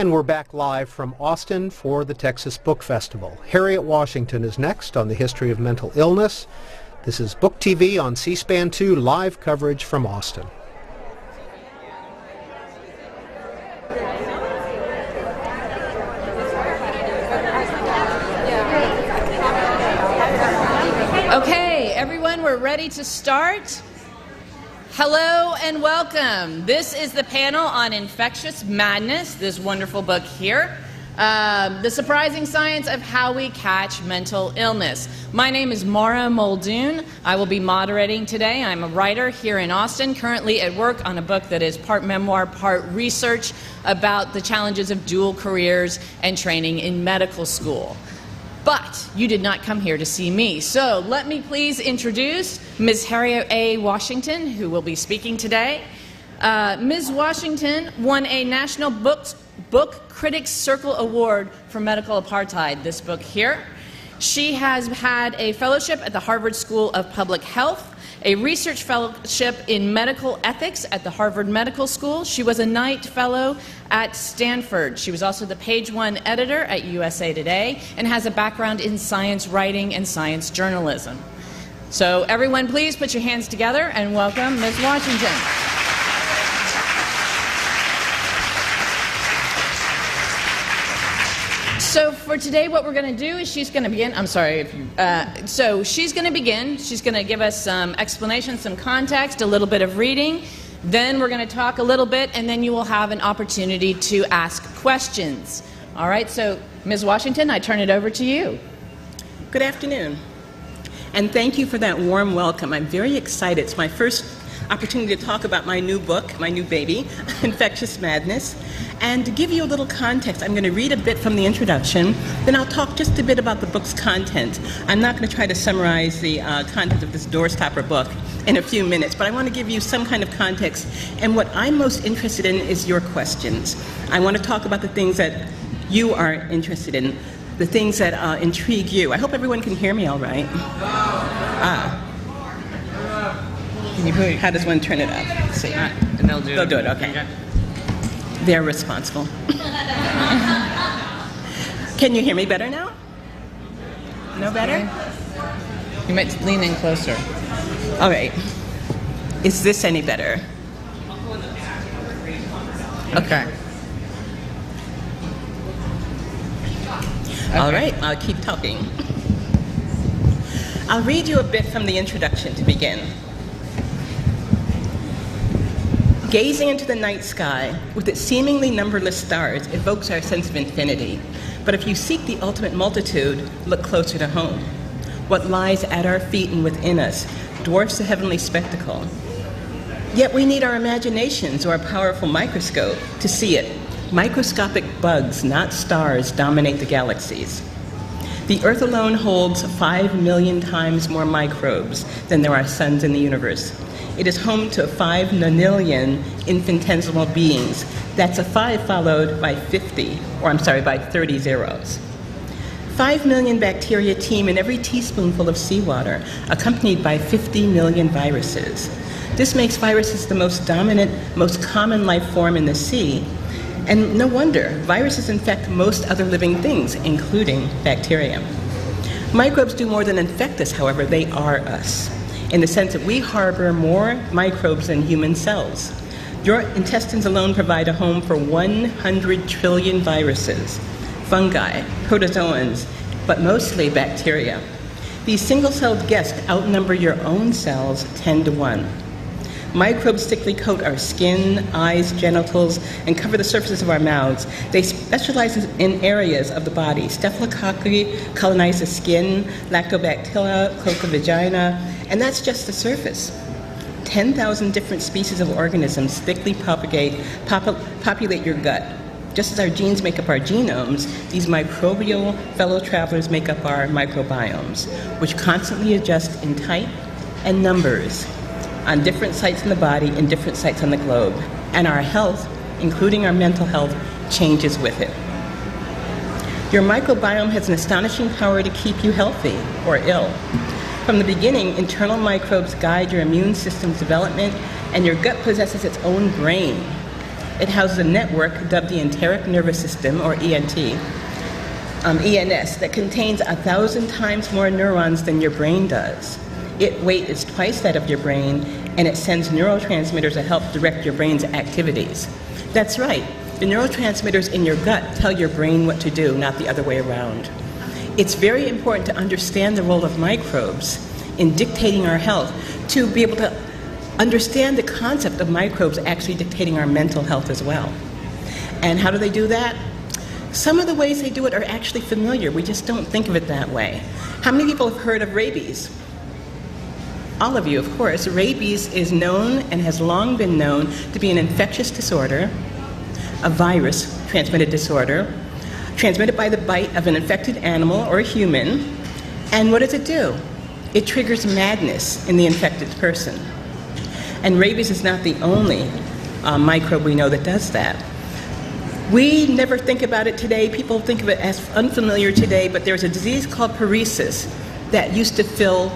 And we're back live from Austin for the Texas Book Festival. Harriet Washington is next on the history of mental illness. This is Book TV on C-SPAN 2, live coverage from Austin. Okay, everyone, we're ready to start. Hello and welcome. This is the panel on Infectious Madness, this wonderful book here. The surprising science of how we catch mental illness. My name is Maura Muldoon. I will be moderating today. I'm a writer here in Austin, currently at work on a book that is part memoir, part research about the challenges of dual careers and training in medical school. But you did not come here to see me. So let me please introduce Ms. Harriet A. Washington, who will be speaking today. Ms. Washington won a National Book Critics Circle Award for Medical Apartheid, this book here. She has had a fellowship at the Harvard School of Public Health, a research fellowship in medical ethics at the Harvard Medical School. She was a Knight Fellow at Stanford. She was also the page one editor at USA Today and has a background in science writing and science journalism. So everyone, please put your hands together and welcome Ms. Washington. So for today, what we're going to do is she's going to begin. I'm sorry if you. So she's going to begin. She's going to give us some explanation, some context, a little bit of reading. Then we're going to talk a little bit, and then you will have an opportunity to ask questions. All right. So Ms. Washington, I turn it over to you. Good afternoon, and thank you for that warm welcome. I'm very excited. It's my first opportunity to talk about my new book, my new baby, Infectious Madness. And to give you a little context, I'm going to read a bit from the introduction, then I'll talk just a bit about the book's content. I'm not going to try to summarize the content of this doorstopper book in a few minutes, but I want to give you some kind of context. And what I'm most interested in is your questions. I want to talk about the things that you are interested in, the things that intrigue you. I hope everyone can hear me all right. How does one turn it up? Let's see. They'll do it, okay. They're responsible. Can you hear me better now? No better? You might lean in closer. All right. Is this any better? Okay. All right, I'll keep talking. I'll read you a bit from the introduction to begin. Gazing into the night sky with its seemingly numberless stars evokes our sense of infinity. But if you seek the ultimate multitude, look closer to home. What lies at our feet and within us dwarfs the heavenly spectacle. Yet we need our imaginations or a powerful microscope to see it. Microscopic bugs, not stars, dominate the galaxies. The Earth alone holds 5 million times more microbes than there are suns in the universe. It is home to 5 nonillion infinitesimal beings. That's a 5 followed by 30 zeros. 5 million bacteria teem in every teaspoonful of seawater, accompanied by 50 million viruses. This makes viruses the most dominant, most common life form in the sea. And no wonder, viruses infect most other living things, including bacteria. Microbes do more than infect us, however, they are us, in the sense that we harbor more microbes than human cells. Your intestines alone provide a home for 100 trillion viruses, fungi, protozoans, but mostly bacteria. These single-celled guests outnumber your own cells 10 to 1. Microbes thickly coat our skin, eyes, genitals, and cover the surfaces of our mouths. They specialize in areas of the body. Staphylococci colonize the skin, lactobacteria cloak the vagina, and that's just the surface. 10,000 different species of organisms thickly populate your gut. Just as our genes make up our genomes, these microbial fellow travelers make up our microbiomes, which constantly adjust in type and numbers on different sites in the body and different sites on the globe. And our health, including our mental health, changes with it. Your microbiome has an astonishing power to keep you healthy or ill. From the beginning, internal microbes guide your immune system's development, and your gut possesses its own brain. It houses a network dubbed the enteric nervous system, or ENS, that contains 1,000 times more neurons than your brain does. Its weight is twice that of your brain, and it sends neurotransmitters that help direct your brain's activities. That's right. The neurotransmitters in your gut tell your brain what to do, not the other way around. It's very important to understand the role of microbes in dictating our health, to be able to understand the concept of microbes actually dictating our mental health as well. And how do they do that? Some of the ways they do it are actually familiar. We just don't think of it that way. How many people have heard of rabies? All of you, of course. Rabies is known and has long been known to be an infectious disorder, a virus transmitted disorder, transmitted by the bite of an infected animal or a human. And what does it do? It triggers madness in the infected person. And rabies is not the only microbe we know that does that. We never think about it today. People think of it as unfamiliar today, but there's a disease called paresis that used to fill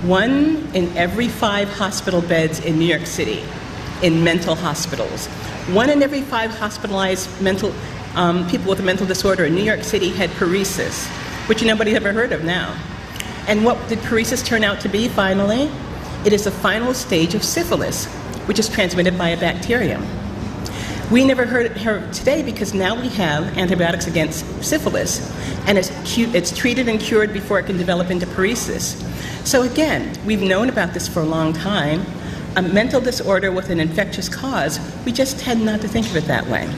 1 in every 5 hospital beds in New York City, in mental hospitals. 1 in every 5 hospitalized people with a mental disorder in New York City had paresis, which nobody's ever heard of now. And what did paresis turn out to be finally? It is the final stage of syphilis, which is transmitted by a bacterium. We never heard it today because now we have antibiotics against syphilis, and it's treated and cured before it can develop into paresis. So again, we've known about this for a long time. A mental disorder with an infectious cause, we just tend not to think of it that way.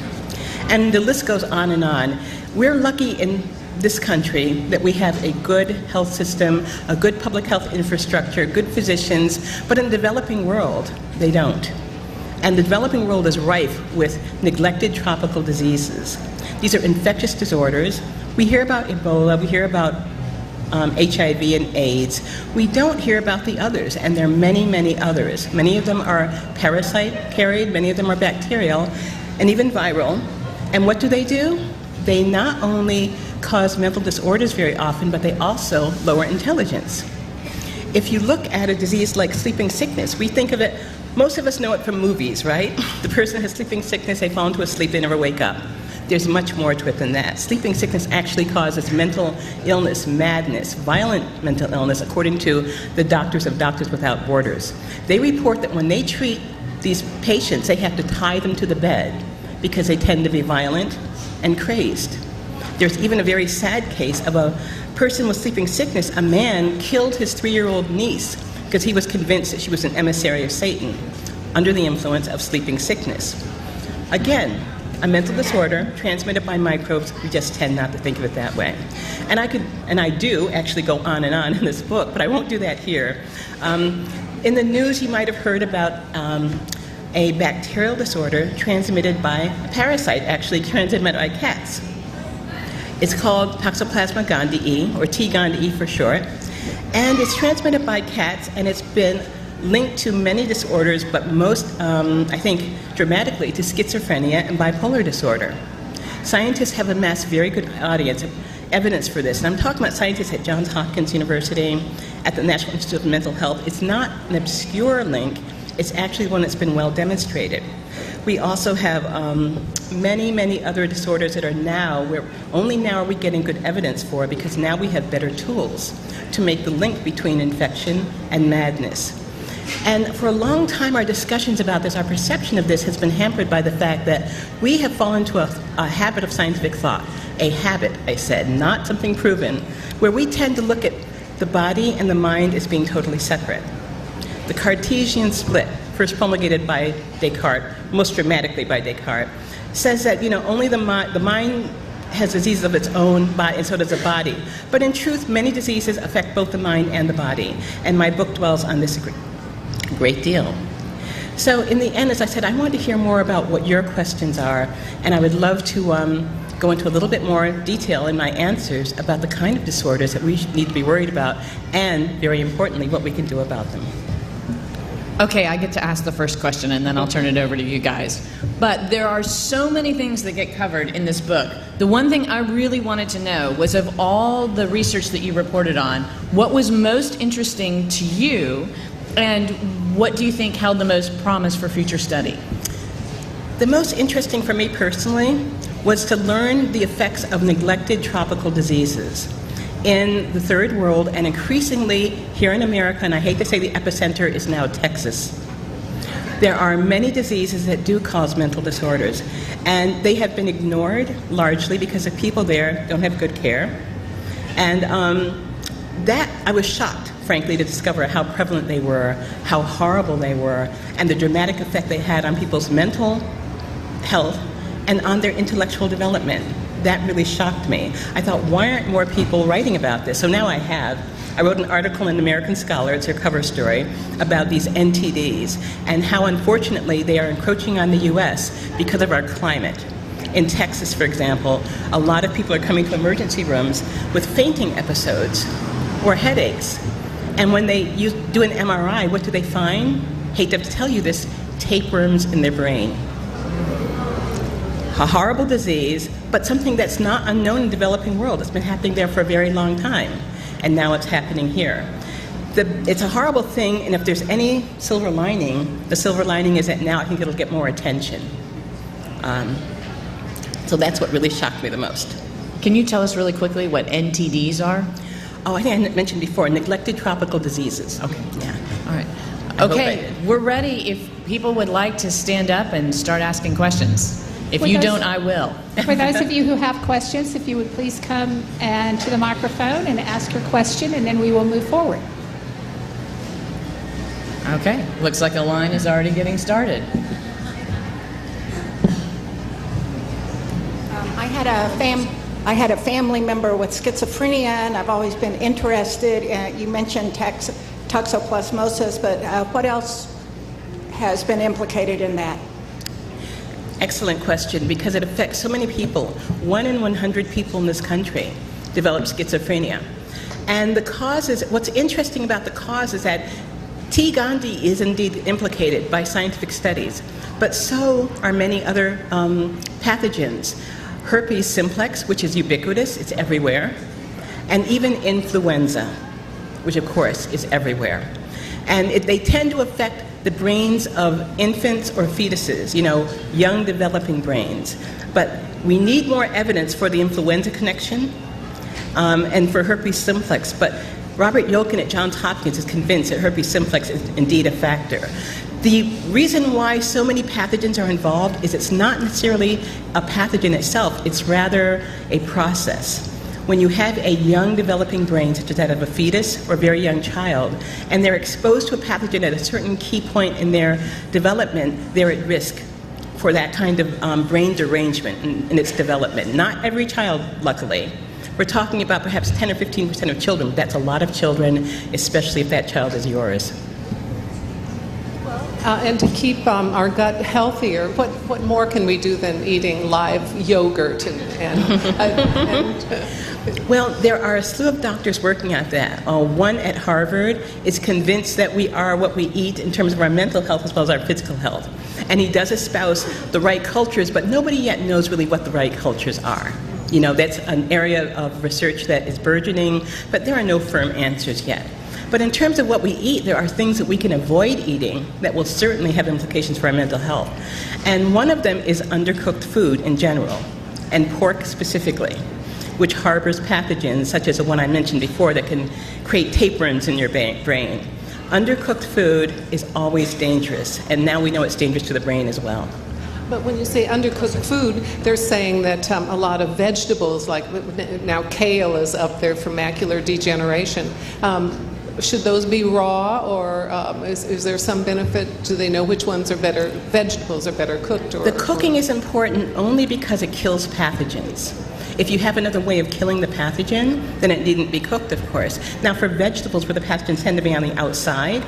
And the list goes on and on. We're lucky in this country that we have a good health system, a good public health infrastructure, good physicians, but in the developing world, they don't. And the developing world is rife with neglected tropical diseases. These are infectious disorders. We hear about Ebola, we hear about HIV and AIDS. We don't hear about the others, and there are many, many others. Many of them are parasite-carried, many of them are bacterial, and even viral. And what do? They not only cause mental disorders very often, but they also lower intelligence. If you look at a disease like sleeping sickness, we think of it, most of us know it from movies, right? The person has sleeping sickness, they fall into a sleep, they never wake up. There's much more to it than that. Sleeping sickness actually causes mental illness, madness, violent mental illness, according to the doctors of Doctors Without Borders. They report that when they treat these patients, they have to tie them to the bed because they tend to be violent and crazed. There's even a very sad case of a person with sleeping sickness. A man killed his 3-year-old niece because he was convinced that she was an emissary of Satan under the influence of sleeping sickness. Again, a mental disorder transmitted by microbes. We just tend not to think of it that way. And I do actually go on and on in this book, but I won't do that here. In the news, you might have heard about a bacterial disorder transmitted by a parasite, actually transmitted by cats. It's called Toxoplasma gondii, or T. gondii for short, and it's transmitted by cats, and it's been linked to many disorders, but most, I think, dramatically to schizophrenia and bipolar disorder. Scientists have amassed very good evidence for this, and I'm talking about scientists at Johns Hopkins University, at the National Institute of Mental Health. It's not an obscure link, it's actually one that's been well demonstrated. We also have many, many other disorders that are only now are we getting good evidence for, because now we have better tools to make the link between infection and madness. And for a long time, our discussions about this, our perception of this has been hampered by the fact that we have fallen into a habit of scientific thought. A habit, I said, not something proven, where we tend to look at the body and the mind as being totally separate. The Cartesian split, first promulgated by Descartes, most dramatically by Descartes, says that only the mind has diseases of its own, and so does the body. But in truth, many diseases affect both the mind and the body, and my book dwells on this a great deal. So in the end, as I said, I wanted to hear more about what your questions are, and I would love to go into a little bit more detail in my answers about the kind of disorders that we need to be worried about, and very importantly, what we can do about them. Okay, I get to ask the first question, and then I'll turn it over to you guys. But there are so many things that get covered in this book. The one thing I really wanted to know was, of all the research that you reported on, what was most interesting to you, and what do you think held the most promise for future study? The most interesting for me personally was to learn the effects of neglected tropical diseases in the third world, and increasingly here in America, and I hate to say the epicenter is now Texas. There are many diseases that do cause mental disorders, and they have been ignored largely because the people there don't have good care. And that I was shocked, frankly, to discover how prevalent they were, how horrible they were, and the dramatic effect they had on people's mental health and on their intellectual development. That really shocked me. I thought, why aren't more people writing about this? So now I have. I wrote an article in American Scholar, it's a cover story, about these NTDs and how unfortunately they are encroaching on the U.S. because of our climate. In Texas, for example, a lot of people are coming to emergency rooms with fainting episodes or headaches. And when they do an MRI, what do they find? Hate to tell you this, tapeworms in their brain. A horrible disease, but something that's not unknown in the developing world. It's been happening there for a very long time, and now it's happening here. It's a horrible thing, and if there's any silver lining, the silver lining is that now I think it'll get more attention. So that's what really shocked me the most. Can you tell us really quickly what NTDs are? Oh, I think I mentioned before, neglected tropical diseases. Okay, yeah. All right. Okay, we're ready if people would like to stand up and start asking questions. If you don't, I will. For those of you who have questions, if you would please come and to the microphone and ask your question, and then we will move forward. Okay, looks like a line is already getting started. I had a family member with schizophrenia, and I've always been interested. You mentioned toxoplasmosis, but what else has been implicated in that? Excellent question, because it affects so many people. 1 in 100 people in this country develop schizophrenia. And the causes, what's interesting about the cause is that T. Gandhi is indeed implicated by scientific studies, but so are many other pathogens. Herpes simplex, which is ubiquitous, it's everywhere, and even influenza, which of course is everywhere. And they tend to affect the brains of infants or fetuses, young developing brains. But we need more evidence for the influenza connection and for herpes simplex. But Robert Yolkin at Johns Hopkins is convinced that herpes simplex is indeed a factor. The reason why so many pathogens are involved is it's not necessarily a pathogen itself, it's rather a process. When you have a young developing brain, such as that of a fetus or a very young child, and they're exposed to a pathogen at a certain key point in their development, they're at risk for that kind of brain derangement in its development. Not every child, luckily. We're talking about perhaps 10 or 15% of children, but that's a lot of children, especially if that child is yours. And to keep our gut healthier, what more can we do than eating live yogurt Well, there are a slew of doctors working at that. One at Harvard is convinced that we are what we eat in terms of our mental health as well as our physical health. And he does espouse the right cultures, but nobody yet knows really what the right cultures are. That's an area of research that is burgeoning, but there are no firm answers yet. But in terms of what we eat, there are things that we can avoid eating that will certainly have implications for our mental health. And one of them is undercooked food in general, and pork specifically, which harbors pathogens such as the one I mentioned before that can create tapeworms in your brain. Undercooked food is always dangerous, and now we know it's dangerous to the brain as well. But when you say undercooked food, they're saying that a lot of vegetables, like now kale is up there for macular degeneration. Should those be raw, or is there some benefit? Do they know which ones are better, vegetables are better cooked? The cooking is important only because it kills pathogens. If you have another way of killing the pathogen, then it needn't be cooked, of course. Now, for vegetables where the pathogens tend to be on the outside,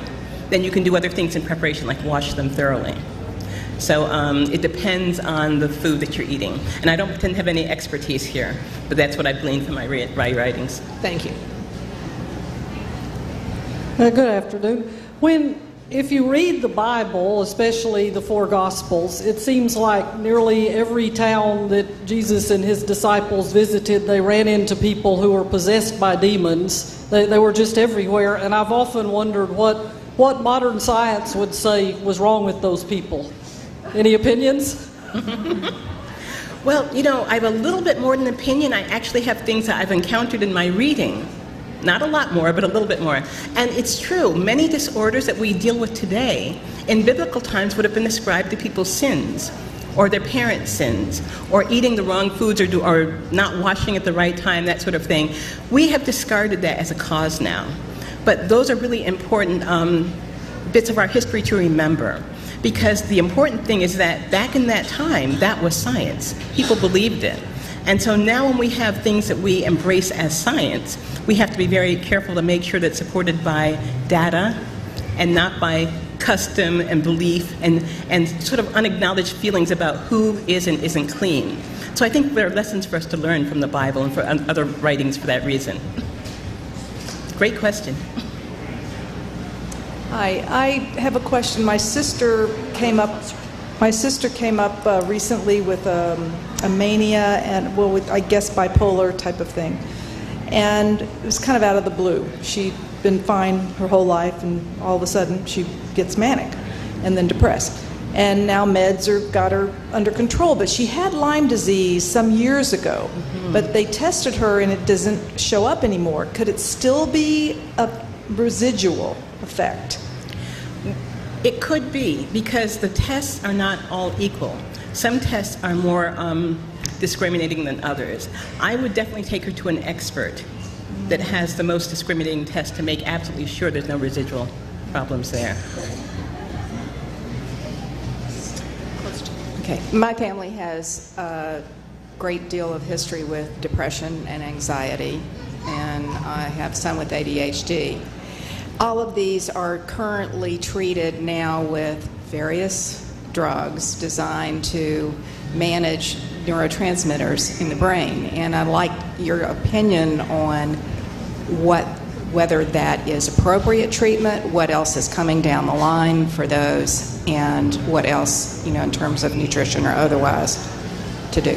then you can do other things in preparation, like wash them thoroughly. So it depends on the food that you're eating. And I don't pretend to have any expertise here, but that's what I've gleaned from my writings. Thank you. Good afternoon. If you read the Bible, especially the 4 Gospels, it seems like nearly every town that Jesus and his disciples visited, they ran into people who were possessed by demons. They were just everywhere, and I've often wondered what modern science would say was wrong with those people. Any opinions? Well, I have a little bit more than an opinion. I actually have things that I've encountered in my reading. Not a lot more, but a little bit more. And it's true, many disorders that we deal with today, in biblical times would have been ascribed to people's sins, or their parents' sins, or eating the wrong foods, or not washing at the right time, that sort of thing. We have discarded that as a cause now. But those are really important bits of our history to remember. Because the important thing is that back in that time, that was science. People believed it. And so now when we have things that we embrace as science, we have to be very careful to make sure that it's supported by data and not by custom and belief and sort of unacknowledged feelings about who is and isn't clean. So I think there are lessons for us to learn from the Bible and for other writings for that reason. Great question. Hi, I have a question. My sister came up recently with a mania and, I guess bipolar type of thing. And it was kind of out of the blue. She'd been fine her whole life, and all of a sudden she gets manic and then depressed. And now meds got her under control. But she had Lyme disease some years ago, but they tested her and it doesn't show up anymore. Could it still be a residual effect? It could be, because the tests are not all equal. Some tests are more discriminating than others. I would definitely take her to an expert that has the most discriminating test to make absolutely sure there's no residual problems there. Okay. My family has a great deal of history with depression and anxiety, and I have some with ADHD. All of these are currently treated now with various drugs designed to manage neurotransmitters in the brain. And I'd like your opinion on whether that is appropriate treatment, what else is coming down the line for those, and what else, in terms of nutrition or otherwise, to do.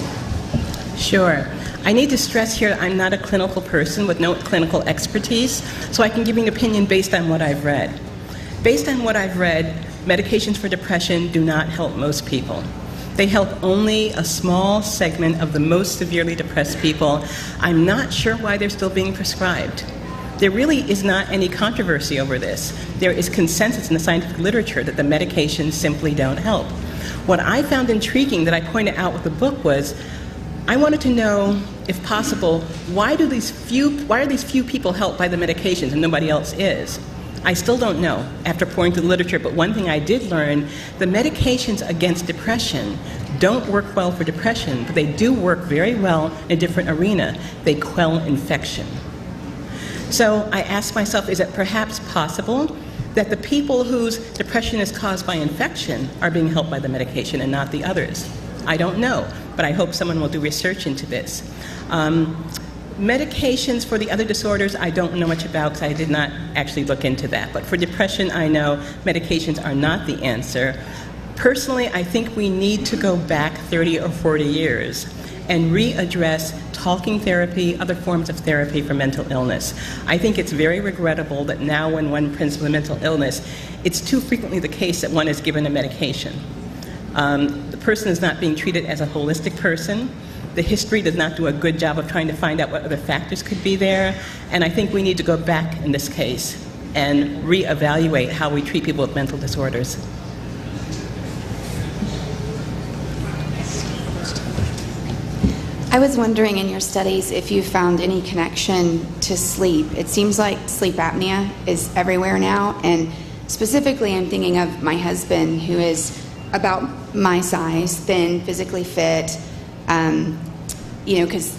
Sure. I need to stress here I'm not a clinical person with no clinical expertise, so I can give you an opinion based on what I've read. Based on what I've read, medications for depression do not help most people. They help only a small segment of the most severely depressed people. I'm not sure why they're still being prescribed. There really is not any controversy over this. There is consensus in the scientific literature that the medications simply don't help. What I found intriguing that I pointed out with the book was I wanted to know, if possible, why are these few people helped by the medications and nobody else is? I still don't know after pouring through the literature, but one thing I did learn, the medications against depression don't work well for depression, but they do work very well in a different arena. They quell infection. So I asked myself, is it perhaps possible that the people whose depression is caused by infection are being helped by the medication and not the others? I don't know, but I hope someone will do research into this. Medications for the other disorders, I don't know much about because I did not actually look into that. But for depression, I know medications are not the answer. Personally, I think we need to go back 30 or 40 years and readdress talking therapy, other forms of therapy for mental illness. I think it's very regrettable that now when one presents with mental illness, it's too frequently the case that one is given a medication. The person is not being treated as a holistic person. The history does not do a good job of trying to find out what other factors could be there. And I think we need to go back in this case and reevaluate how we treat people with mental disorders. I was wondering in your studies if you found any connection to sleep. It seems like sleep apnea is everywhere now, and specifically I'm thinking of my husband, who is about my size, thin, physically fit, because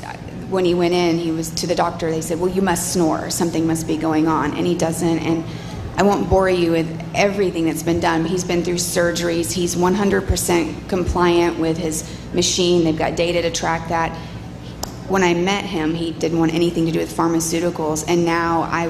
when he went in, he was to the doctor, they said, well, you must snore, something must be going on, and he doesn't. And I won't bore you with everything that's been done, but he's been through surgeries. He's 100% compliant with his machine. They've got data to track that. When I met him, he didn't want anything to do with pharmaceuticals, and now I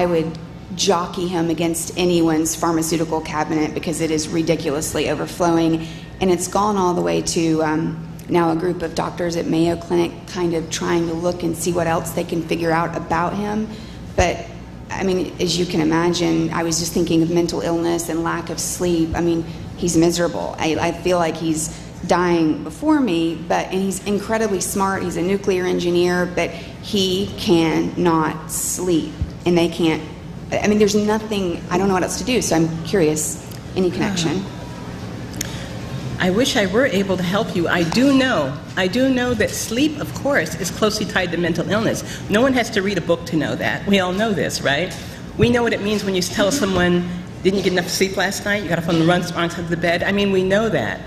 would jockey him against anyone's pharmaceutical cabinet because it is ridiculously overflowing. And it's gone all the way to now a group of doctors at Mayo Clinic kind of trying to look and see what else they can figure out about him. But I mean, as you can imagine, I was just thinking of mental illness and lack of sleep. I mean, he's miserable. I feel like he's dying before me, and he's incredibly smart. He's a nuclear engineer, but he cannot sleep, and they can't. I mean, there's nothing. I don't know what else to do. So I'm curious. Any connection? I wish I were able to help you. I do know that sleep, of course, is closely tied to mental illness. No one has to read a book to know that. We all know this, right? We know what it means when you tell someone, didn't you get enough sleep last night? You got up on the wrong side of the bed. I mean, we know that.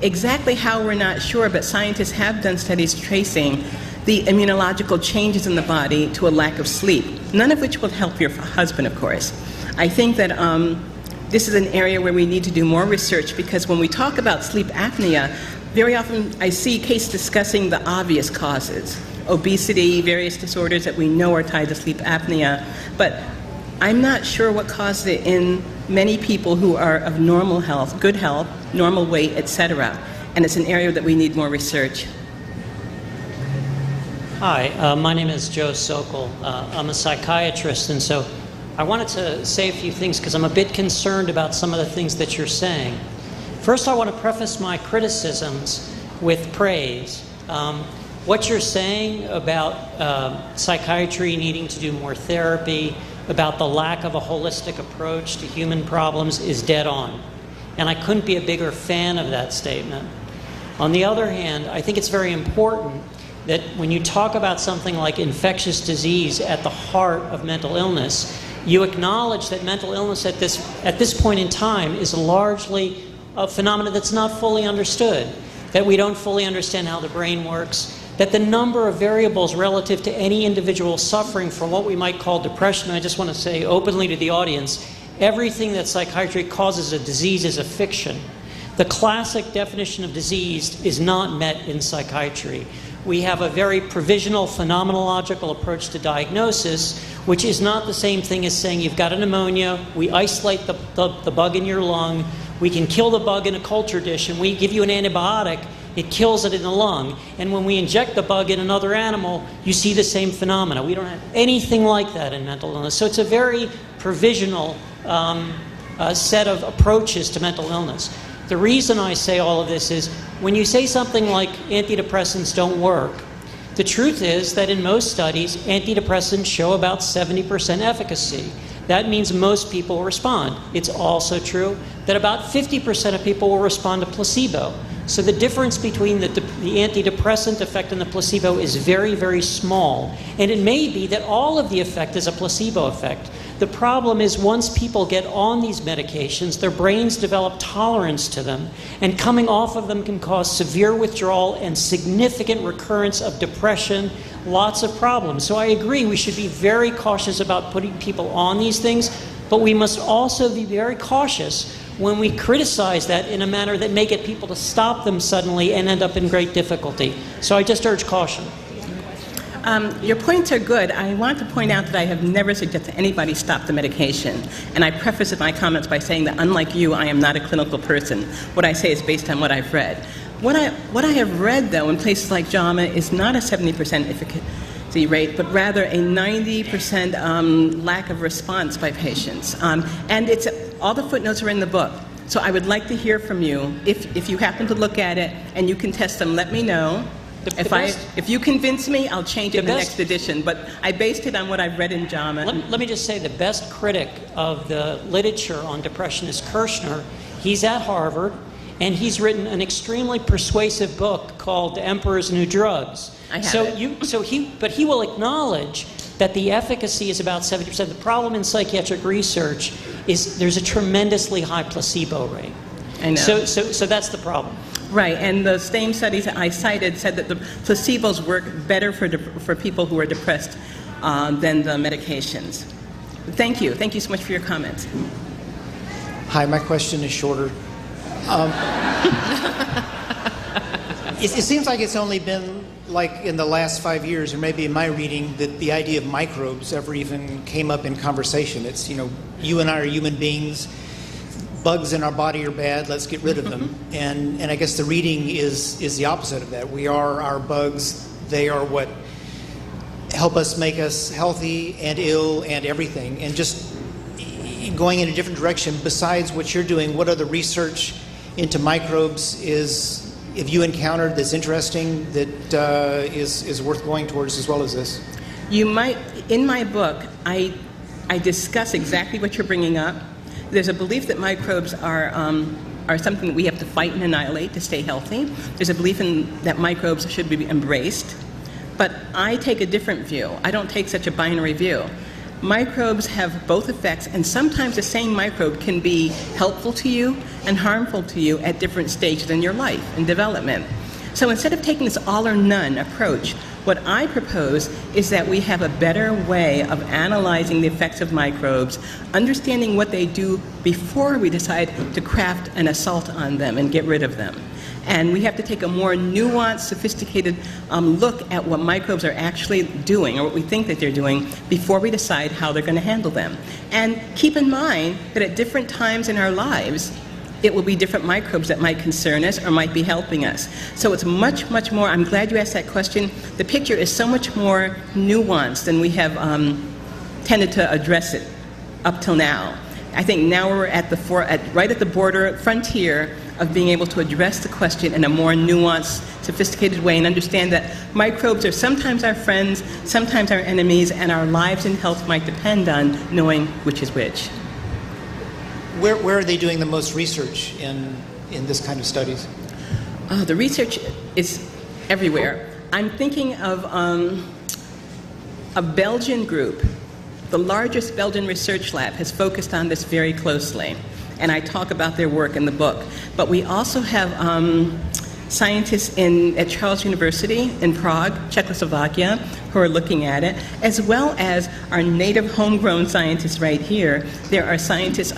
Exactly how, we're not sure, but scientists have done studies tracing the immunological changes in the body to a lack of sleep, none of which will help your husband, of course. I think that this is an area where we need to do more research, because when we talk about sleep apnea, very often I see cases discussing the obvious causes, obesity, various disorders that we know are tied to sleep apnea, but I'm not sure what causes it in many people who are of normal health, good health, normal weight, etc. And it's an area that we need more research. Hi, my name is Joe Sokol. I'm a psychiatrist, and so I wanted to say a few things because I'm a bit concerned about some of the things that you're saying. First, I want to preface my criticisms with praise. What you're saying about psychiatry needing to do more therapy, about the lack of a holistic approach to human problems is dead on. And I couldn't be a bigger fan of that statement. On the other hand, I think it's very important that when you talk about something like infectious disease at the heart of mental illness, you acknowledge that mental illness at this point in time is largely a phenomenon that's not fully understood, that we don't fully understand how the brain works, that the number of variables relative to any individual suffering from what we might call depression, I just want to say openly to the audience, everything that psychiatry causes a disease is a fiction. The classic definition of disease is not met in psychiatry. We have a very provisional, phenomenological approach to diagnosis, which is not the same thing as saying you've got a pneumonia, we isolate the bug in your lung, we can kill the bug in a culture dish, and we give you an antibiotic, it kills it in the lung. And when we inject the bug in another animal, you see the same phenomena. We don't have anything like that in mental illness. So it's a very provisional set of approaches to mental illness. The reason I say all of this is when you say something like antidepressants don't work, the truth is that in most studies, antidepressants show about 70% efficacy. That means most people will respond. It's also true that about 50% of people will respond to placebo. So the difference between the antidepressant effect and the placebo is very, very small. And it may be that all of the effect is a placebo effect. The problem is once people get on these medications, their brains develop tolerance to them, and coming off of them can cause severe withdrawal and significant recurrence of depression, lots of problems. So I agree we should be very cautious about putting people on these things, but we must also be very cautious when we criticize that in a manner that may get people to stop them suddenly and end up in great difficulty. So I just urge caution. Your points are good. I want to point out that I have never suggested anybody stop the medication. And I preface my comments by saying that unlike you, I am not a clinical person. What I say is based on what I've read. What I have read, though, in places like JAMA is not a 70% efficacy rate, but rather a 90% lack of response by patients. And all the footnotes are in the book. So I would like to hear from you. If you happen to look at it and you can test them, let me know. If you convince me, I'll change it in the next edition. But I based it on what I've read in JAMA. Let me just say the best critic of the literature on depression is Kirshner. He's at Harvard, and he's written an extremely persuasive book called The Emperor's New Drugs. But he will acknowledge that the efficacy is about 70%. The problem in psychiatric research is there's a tremendously high placebo rate. I know. So that's the problem. Right, and the same studies that I cited said that the placebos work better for people who are depressed than the medications. Thank you. Thank you so much for your comments. Hi, my question is shorter. It seems like it's only been like in the last 5 years, or maybe in my reading, that the idea of microbes ever even came up in conversation. It's, you and I are human beings. Bugs in our body are bad, let's get rid of them. And I guess the reading is the opposite of that. We are our bugs. They are what help us, make us healthy and ill and everything. And just going in a different direction, besides what you're doing, what other research into microbes is have you encountered that's interesting that is worth going towards as well as this? You might, in my book, I discuss exactly what you're bringing up. There's a belief that microbes are something that we have to fight and annihilate to stay healthy. There's a belief that microbes should be embraced. But I take a different view. I don't take such a binary view. Microbes have both effects, and sometimes the same microbe can be helpful to you and harmful to you at different stages in your life and development. So instead of taking this all or none approach, what I propose is that we have a better way of analyzing the effects of microbes, understanding what they do before we decide to craft an assault on them and get rid of them. And we have to take a more nuanced, sophisticated look at what microbes are actually doing, or what we think that they're doing, before we decide how they're going to handle them. And keep in mind that at different times in our lives, it will be different microbes that might concern us or might be helping us. So it's much, much more, I'm glad you asked that question. The picture is so much more nuanced than we have tended to address it up till now. I think now we're at right at the border, frontier of being able to address the question in a more nuanced, sophisticated way and understand that microbes are sometimes our friends, sometimes our enemies, and our lives and health might depend on knowing which is which. Where are they doing the most research in this kind of studies? The research is everywhere. I'm thinking of a Belgian group. The largest Belgian research lab has focused on this very closely, and I talk about their work in the book. But we also have scientists at Charles University in Prague, Czechoslovakia, who are looking at it, as well as our native homegrown scientists right here. There are scientists,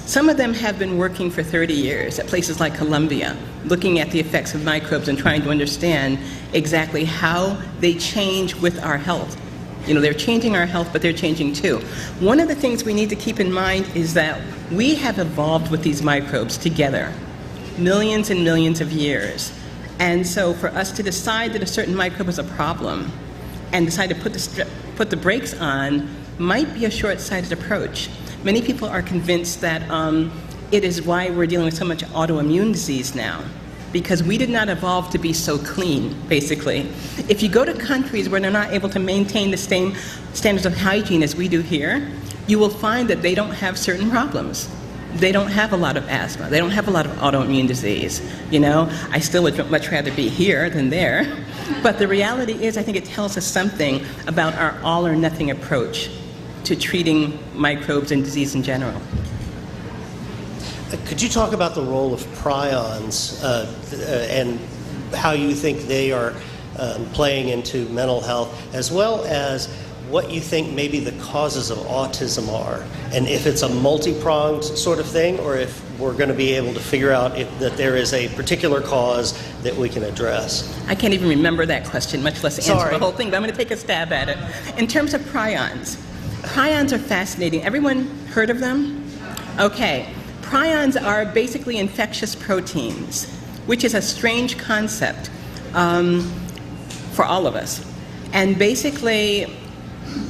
some of them have been working for 30 years at places like Columbia, looking at the effects of microbes and trying to understand exactly how they change with our health. You know, they're changing our health, but they're changing too. One of the things we need to keep in mind is that we have evolved with these microbes together, millions and millions of years. And so for us to decide that a certain microbe is a problem and decide to put the brakes on might be a short-sighted approach. Many people are convinced that it is why we're dealing with so much autoimmune disease now, because we did not evolve to be so clean, basically. If you go to countries where they're not able to maintain the same standards of hygiene as we do here, you will find that they don't have certain problems. They don't have a lot of asthma. They don't have a lot of autoimmune disease. You know, I still would much rather be here than there. But the reality is, I think it tells us something about our all or nothing approach to treating microbes and disease in general. Could you talk about the role of prions and how you think they are playing into mental health, as well as what you think maybe the causes of autism are, and if it's a multi-pronged sort of thing, or if we're going to be able to figure out that there is a particular cause that we can address? I can't even remember that question, much less answer the whole thing, but I'm going to take a stab at it. In terms of prions are fascinating. Everyone heard of them? Okay. Prions are basically infectious proteins, which is a strange concept for all of us. And basically,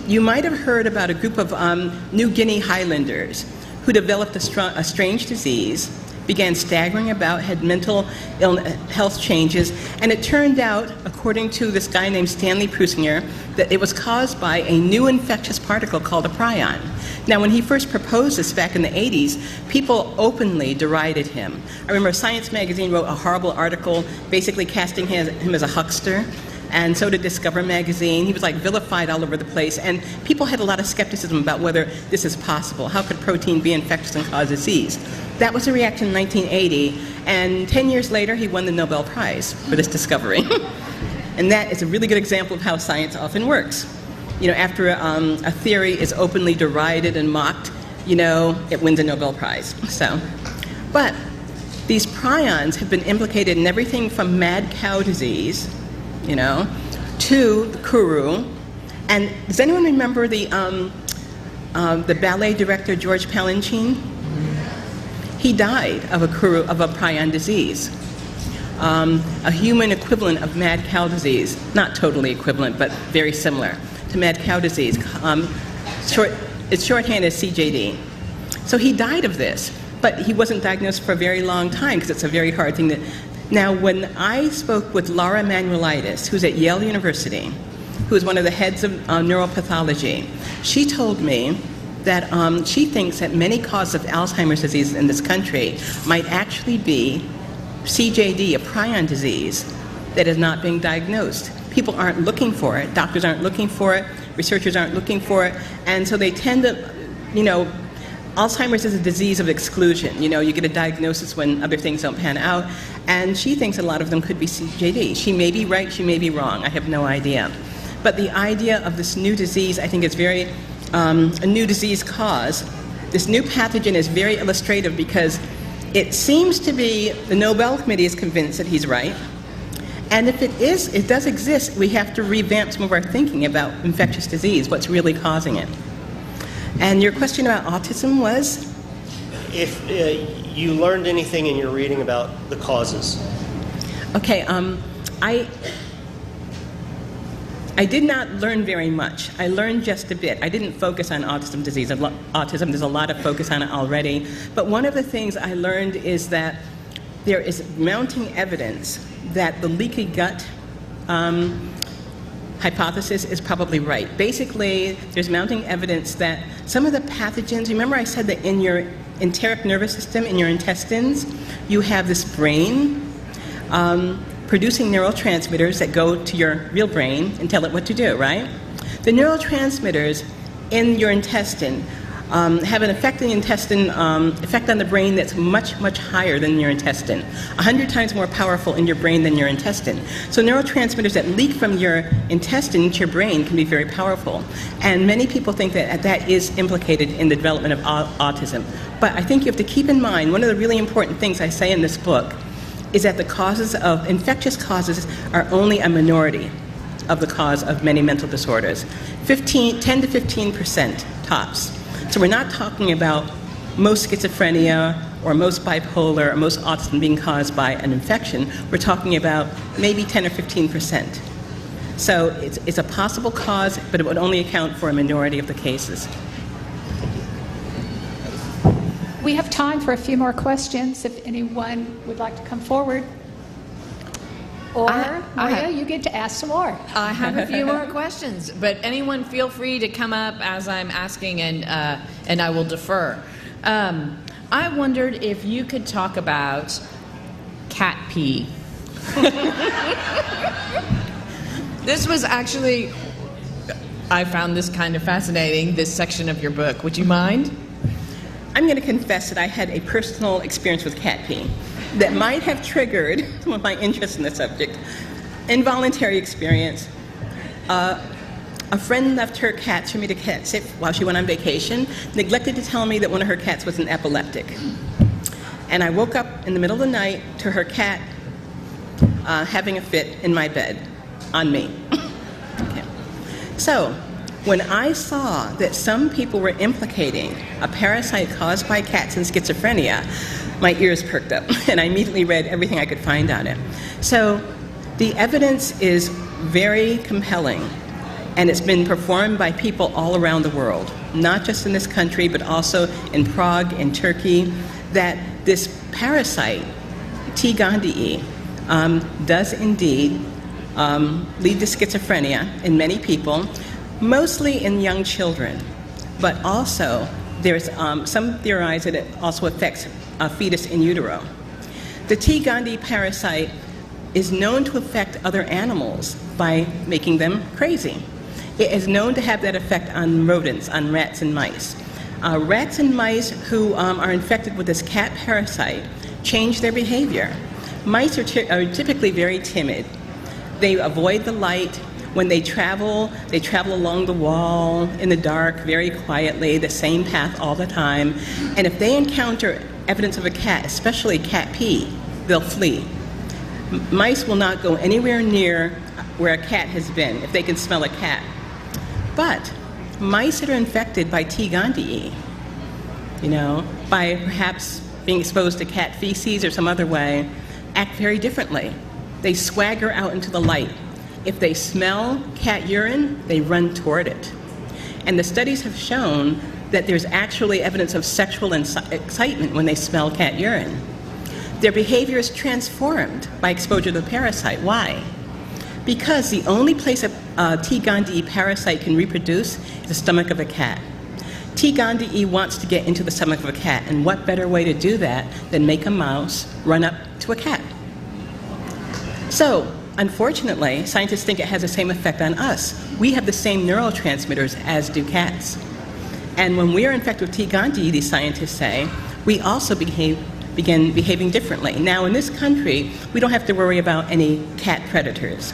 you might have heard about a group of New Guinea Highlanders who developed a strange disease, began staggering about, had mental health changes, and it turned out, according to this guy named Stanley Prusinger, that it was caused by a new infectious particle called a prion. Now, when he first proposed this back in the 80s, people openly derided him. I remember Science magazine wrote a horrible article basically casting him as a huckster, and so did Discover magazine. He was like vilified all over the place, and people had a lot of skepticism about whether this is possible. How could protein be infectious and cause disease? That was the reaction in 1980, and 10 years later, he won the Nobel Prize for this discovery. And that is a really good example of how science often works. You know, after a theory is openly derided and mocked, you know, it wins a Nobel Prize. So, but these prions have been implicated in everything from mad cow disease, you know, to the kuru. And does anyone remember the ballet director George Palanchine? He died of a prion disease, a human equivalent of mad cow disease. Not totally equivalent, but very similar to mad cow disease. It's shorthand as CJD. So he died of this, but he wasn't diagnosed for a very long time because it's a very hard thing Now, when I spoke with Laura Manuelitis, who's at Yale University, who is one of the heads of neuropathology, she told me that she thinks that many causes of Alzheimer's disease in this country might actually be CJD, a prion disease, that is not being diagnosed. People aren't looking for it, doctors aren't looking for it, researchers aren't looking for it, and so they tend to, Alzheimer's is a disease of exclusion. You get a diagnosis when other things don't pan out, and she thinks a lot of them could be CJD. She may be right, she may be wrong, I have no idea. But the idea of this new disease, I think, is very, a new disease cause. This new pathogen is very illustrative because it seems to be, the Nobel Committee is convinced that he's right, and if it does exist, we have to revamp some of our thinking about infectious disease, what's really causing it. And your question about autism was? If you learned anything in your reading about the causes. Okay, I did not learn very much. I learned just a bit. I didn't focus on autism disease. Autism, there's a lot of focus on it already. But one of the things I learned is that there is mounting evidence that the leaky gut hypothesis is probably right. Basically, there's mounting evidence that some of the pathogens, remember I said that in your enteric nervous system, in your intestines, you have this brain producing neurotransmitters that go to your real brain and tell it what to do, right? The neurotransmitters in your intestine have an effect in the intestine, effect on the brain that's much, much higher than your intestine. 100 times more powerful in your brain than your intestine. So neurotransmitters that leak from your intestine into your brain can be very powerful. And many people think that that is implicated in the development of autism. But I think you have to keep in mind, one of the really important things I say in this book is that the causes of infectious causes are only a minority of the cause of many mental disorders. 10 to 15% tops. So we're not talking about most schizophrenia or most bipolar or most autism being caused by an infection. We're talking about maybe 10 or 15%. So it's a possible cause, but it would only account for a minority of the cases. We have time for a few more questions if anyone would like to come forward. Or, Maria, you get to ask some more. I have a few more questions, but anyone feel free to come up as I'm asking, and I will defer. I wondered if you could talk about cat pee. This was actually, I found this kind of fascinating, this section of your book. Would you mind? I'm going to confess that I had a personal experience with cat pee that might have triggered some of my interest in the subject. Involuntary experience. A friend left her cats for me to cat sit while she went on vacation, neglected to tell me that one of her cats was an epileptic. And I woke up in the middle of the night to her cat having a fit in my bed on me. Okay. So, when I saw that some people were implicating a parasite caused by cats in schizophrenia, my ears perked up, and I immediately read everything I could find on it. So the evidence is very compelling, and it's been performed by people all around the world, not just in this country, but also in Prague, in Turkey, that this parasite, T. gondii, does indeed lead to schizophrenia in many people, mostly in young children, but also there's some theorize that it also affects a fetus in utero. The T. gondii parasite is known to affect other animals by making them crazy. It is known to have that effect on rodents, on rats and mice. Rats and mice who are infected with this cat parasite change their behavior. Mice are typically very timid. They avoid the light. When they travel along the wall in the dark very quietly, the same path all the time. And if they encounter evidence of a cat, especially cat pee, they'll flee. Mice will not go anywhere near where a cat has been if they can smell a cat. But mice that are infected by T. gondii, by perhaps being exposed to cat feces or some other way, act very differently. They swagger out into the light. If they smell cat urine, they run toward it. And the studies have shown that there's actually evidence of sexual excitement when they smell cat urine. their behavior is transformed by exposure to the parasite. Why? Because the only place a T. gondii parasite can reproduce is the stomach of a cat. T. gondii wants to get into the stomach of a cat, and what better way to do that than make a mouse run up to a cat? So, unfortunately, scientists think it has the same effect on us. We have the same neurotransmitters as do cats. And when we are infected with T. gondii, these scientists say, we also begin behaving differently. Now, in this country, we don't have to worry about any cat predators.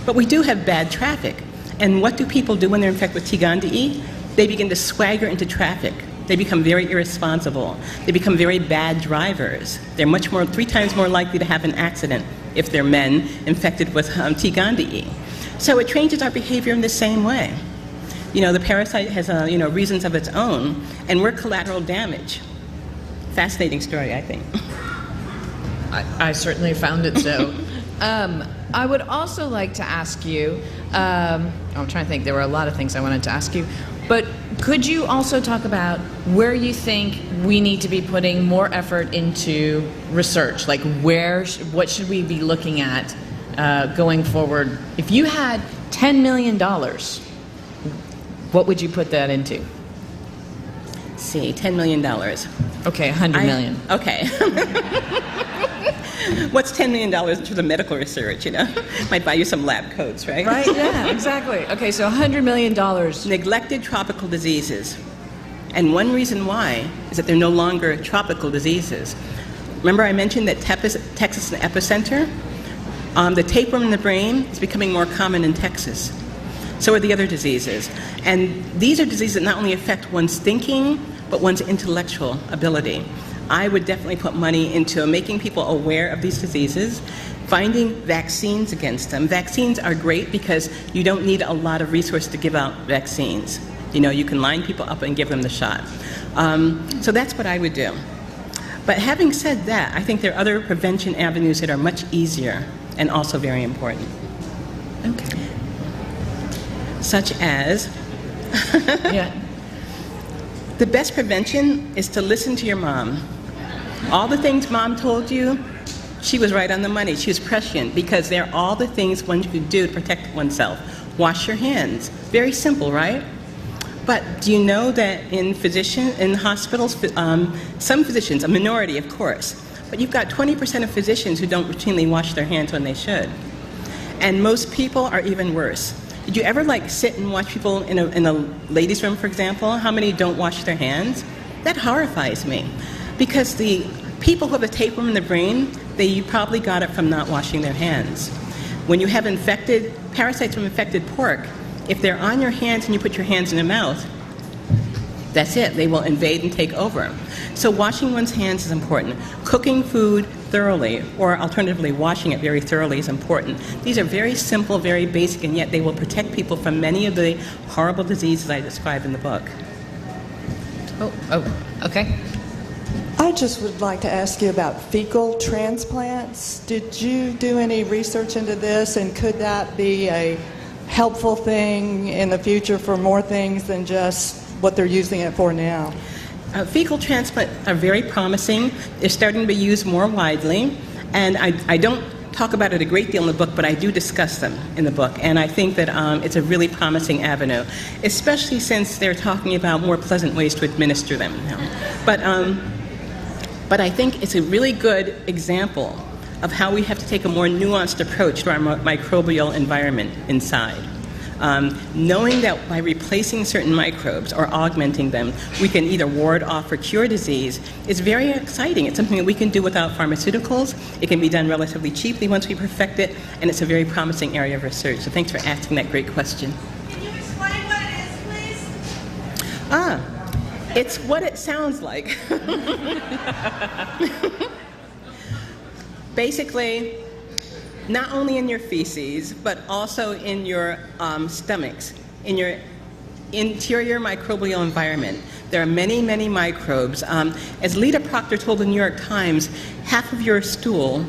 But we do have bad traffic. And what do people do when they're infected with T. gondii? They begin to swagger into traffic. They become very irresponsible. They become very bad drivers. They're 3 times more likely to have an accident if they're men infected with T. gondii. So it changes our behavior in the same way. You know, the parasite has reasons of its own, and we're collateral damage. Fascinating story, I think. I certainly found it so. I would also like to ask you, I'm trying to think, there were a lot of things I wanted to ask you, but could you also talk about where you think we need to be putting more effort into research? Like what should we be looking at going forward? If you had $10 million, what would you put that into? Let's see, $10 million. Okay, $100 million. Okay. What's $10 million into the medical research, you know? Might buy you some lab coats, right? Right, yeah, exactly. Okay, so $100 million. Neglected tropical diseases. And one reason why is that they're no longer tropical diseases. Remember I mentioned that Texas is an epicenter? The tapeworm in the brain is becoming more common in Texas. So are the other diseases. And these are diseases that not only affect one's thinking, but one's intellectual ability. I would definitely put money into making people aware of these diseases, finding vaccines against them. Vaccines are great because you don't need a lot of resources to give out vaccines. You know, you can line people up and give them the shot. So that's what I would do. But having said that, I think there are other prevention avenues that are much easier and also very important. Okay. Such as, yeah. The best prevention is to listen to your mom. All the things mom told you, she was right on the money. She was prescient because they're all the things one could do to protect oneself. Wash your hands. Very simple, right? But do you know that in hospitals, some physicians, a minority of course, but you've got 20% of physicians who don't routinely wash their hands when they should. And most people are even worse. Did you ever sit and watch people in a ladies' room, for example? How many don't wash their hands? That horrifies me. Because the people who have a tapeworm in the brain, you probably got it from not washing their hands. When you have parasites from infected pork, if they're on your hands and you put your hands in your mouth, that's it. They will invade and take over. So washing one's hands is important. Cooking food thoroughly, or alternatively washing it very thoroughly, is important. These are very simple, very basic, and yet they will protect people from many of the horrible diseases I describe in the book. Oh, okay. I just would like to ask you about fecal transplants. Did you do any research into this, and could that be a helpful thing in the future for more things than just what they're using it for now? Fecal transplants are very promising. They're starting to be used more widely, and I don't talk about it a great deal in the book, but I do discuss them in the book, and I think that it's a really promising avenue, especially since they're talking about more pleasant ways to administer them now. But I think it's a really good example of how we have to take a more nuanced approach to our microbial environment inside. Knowing that by replacing certain microbes or augmenting them, we can either ward off or cure disease is very exciting. It's something that we can do without pharmaceuticals. It can be done relatively cheaply once we perfect it, and it's a very promising area of research. So thanks for asking that great question. Can you explain what it is, please? It's what it sounds like. Basically, not only in your feces, but also in your stomachs, in your interior microbial environment. There are many, many microbes. As Lita Proctor told the New York Times, half of your stool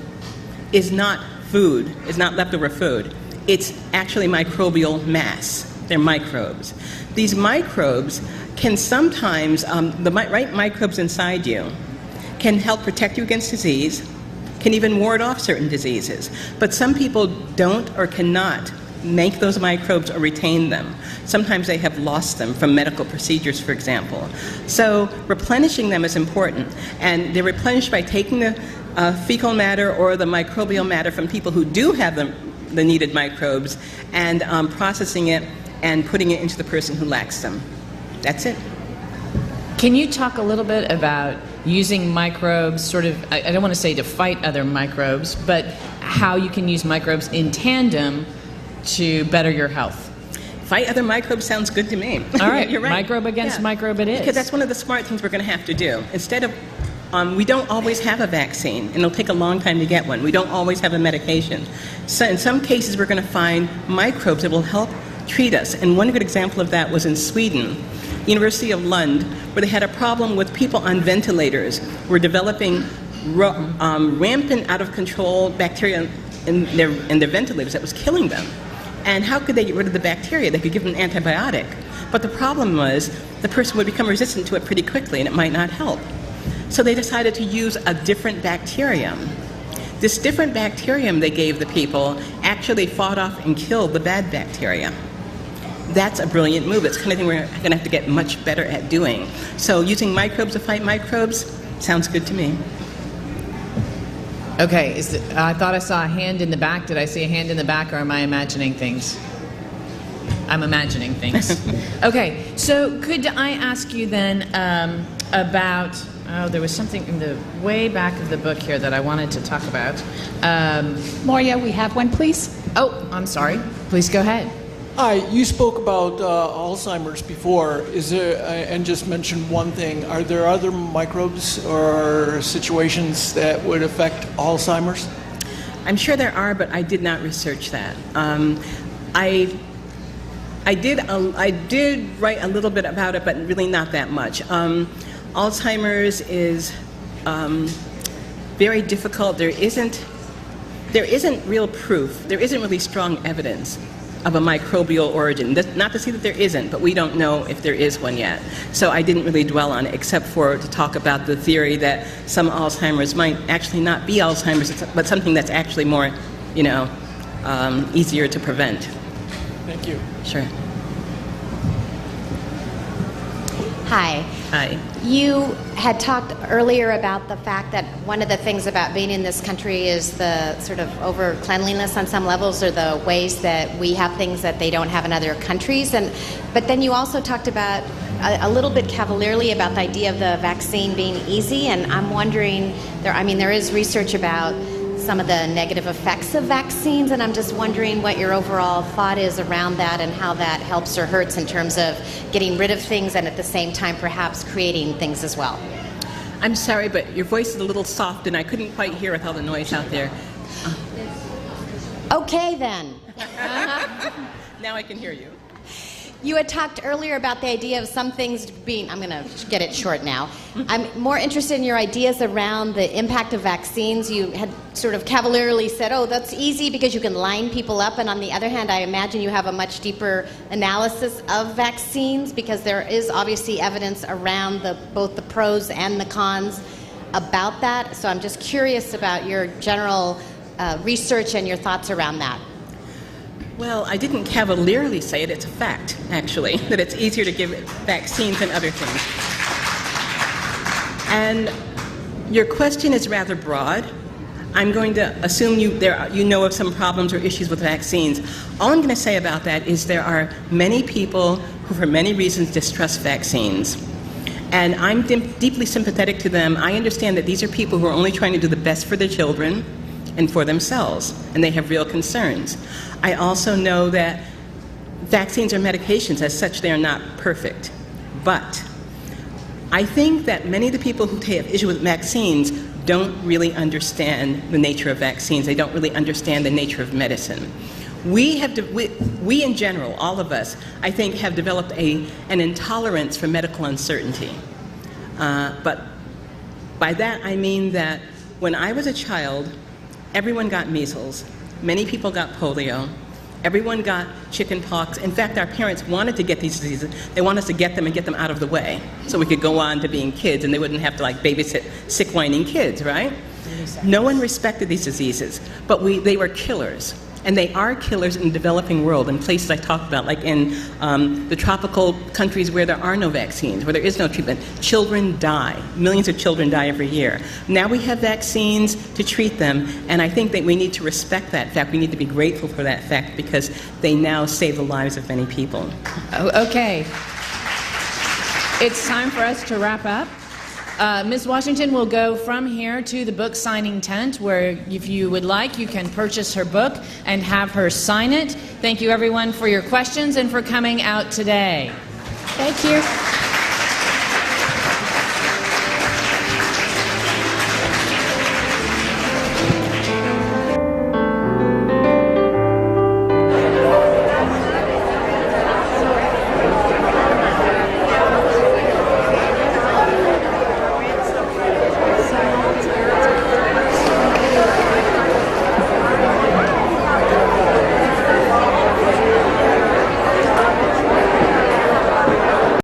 is not food, is not leftover food. It's actually microbial mass. They're microbes. These microbes can sometimes, the right microbes inside you can help protect you against disease, can even ward off certain diseases. But some people don't or cannot make those microbes or retain them. Sometimes they have lost them from medical procedures, for example. So replenishing them is important. And they're replenished by taking the fecal matter or the microbial matter from people who do have the needed microbes and processing it and putting it into the person who lacks them. That's it. Can you talk a little bit about using microbes, sort of, I don't want to say to fight other microbes, but how you can use microbes in tandem to better your health? Fight other microbes sounds good to me. All right, You're right. Microbe against microbe it is. Because that's one of the smart things we're going to have to do. Instead of, we don't always have a vaccine, and it'll take a long time to get one. We don't always have a medication. So in some cases, we're going to find microbes that will help treat us. And one good example of that was in Sweden, University of Lund, where they had a problem with people on ventilators were developing rampant, out-of-control bacteria in their ventilators that was killing them. And how could they get rid of the bacteria? They could give them an antibiotic. But the problem was the person would become resistant to it pretty quickly, and it might not help. So they decided to use a different bacterium. This different bacterium they gave the people actually fought off and killed the bad bacteria. That's a brilliant move. It's the kind of thing we're going to have to get much better at doing. So using microbes to fight microbes sounds good to me. Okay, I thought I saw a hand in the back. Did I see a hand in the back, or am I imagining things? I'm imagining things. Okay, so could I ask you then about, there was something in the way back of the book here that I wanted to talk about. Moria, we have one, please. Oh, I'm sorry. Please go ahead. Hi, you spoke about Alzheimer's before, and just mentioned one thing. Are there other microbes or situations that would affect Alzheimer's? I'm sure there are, but I did not research that. I did write a little bit about it, but really not that much. Alzheimer's is very difficult. There isn't real proof. There isn't really strong evidence of a microbial origin. Not to say that there isn't, but we don't know if there is one yet. So I didn't really dwell on it, except for to talk about the theory that some Alzheimer's might actually not be Alzheimer's, but something that's actually more, easier to prevent. Thank you. Sure. Hi. Hi. You had talked earlier about the fact that one of the things about being in this country is the sort of over cleanliness on some levels, or the ways that we have things that they don't have in other countries. But then you also talked about a little bit cavalierly about the idea of the vaccine being easy, and I'm wondering, there is research about some of the negative effects of vaccines, and I'm just wondering what your overall thought is around that and how that helps or hurts in terms of getting rid of things and at the same time perhaps creating things as well. I'm sorry, but your voice is a little soft and I couldn't quite hear with all the noise out there. Okay then. Now I can hear you. You had talked earlier about the idea of some things being, I'm going to get it short now. I'm more interested in your ideas around the impact of vaccines. You had sort of cavalierly said, oh, that's easy because you can line people up. And on the other hand, I imagine you have a much deeper analysis of vaccines, because there is obviously evidence around both the pros and the cons about that. So I'm just curious about your general research and your thoughts around that. Well, I didn't cavalierly say it. It's a fact, actually, that it's easier to give vaccines than other things. And your question is rather broad. I'm going to assume you know of some problems or issues with vaccines. All I'm going to say about that is there are many people who, for many reasons, distrust vaccines. And I'm deeply sympathetic to them. I understand that these are people who are only trying to do the best for their children and for themselves, and they have real concerns. I also know that vaccines are medications. As such, they are not perfect. But I think that many of the people who have issue with vaccines don't really understand the nature of vaccines. They don't really understand the nature of medicine. We in general, all of us, I think, have developed an intolerance for medical uncertainty. But by that I mean that when I was a child, everyone got measles. Many people got polio. Everyone got chicken pox. In fact, our parents wanted to get these diseases. They wanted us to get them and get them out of the way so we could go on to being kids and they wouldn't have to babysit sick, whining kids, right? No one respected these diseases, but they were killers. And they are killers in the developing world, in places I talked about, like in the tropical countries where there are no vaccines, where there is no treatment. Children die. Millions of children die every year. Now we have vaccines to treat them, and I think that we need to respect that fact. We need to be grateful for that fact because they now save the lives of many people. Okay. It's time for us to wrap up. Ms. Washington will go from here to the book signing tent where, if you would like, you can purchase her book and have her sign it. Thank you, everyone, for your questions and for coming out today. Thank you.